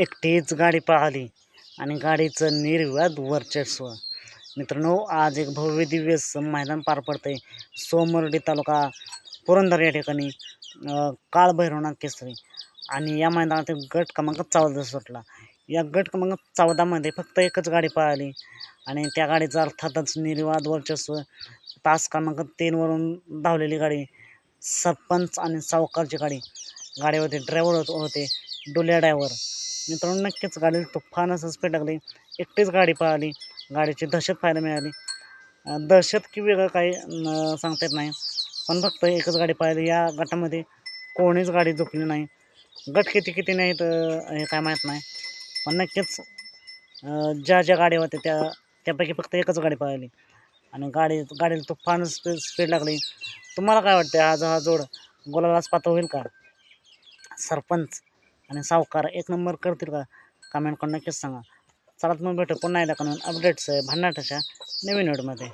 एकटीच गाडी पळाली आणि गाडीचं निर्विवाद वर्चस्व. मित्रांनो, आज एक भव्य दिव्य मैदान पार पडतंय सोमर्डी तालुका पुरंदर या ठिकाणी काळभैरवनाथ केसरी. आणि या मैदानातील गट क्रमांक 14 सुटला. या गट क्रमांक 14मध्ये फक्त एकच गाडी पळाली आणि त्या गाडीचं अर्थातच निर्विवाद वर्चस्व. तास क्रमांक 3 वरून धावलेली गाडी, सरपंच आणि सावकारची गाडीवरती ड्रायव्हर होते डोल्या ड्रायव्हर. मित्रांनो, नक्कीच गाडीला तुफान असं स्पीड लागली. एकटीच गाडी पळाली. गाडीची दहशत पाहायला मिळाली. दहशत की वेगळं काही सांगता येत नाही, पण फक्त एकच गाडी पळाली. या गटामध्ये कोणीच गाडी झुकली नाही. गट किती नाहीत हे काय माहीत नाही, पण नक्कीच ज्या गाड्या होत्या त्यापैकी फक्त एकच गाडी पळाली आणि गाडीला तुफान स्पीड लागली. तुम्हाला काय वाटतं, हा जोड गुलालाच पात्र होईल का? सरपंच आणि सावकार एक नंबर करतील का? कमेंट करून नक्कीच सांगा. चला, मग भेटू पुन्हा एकदा अपडेट्स भन्नाटाच्या नवीन व्हिडिओमध्ये.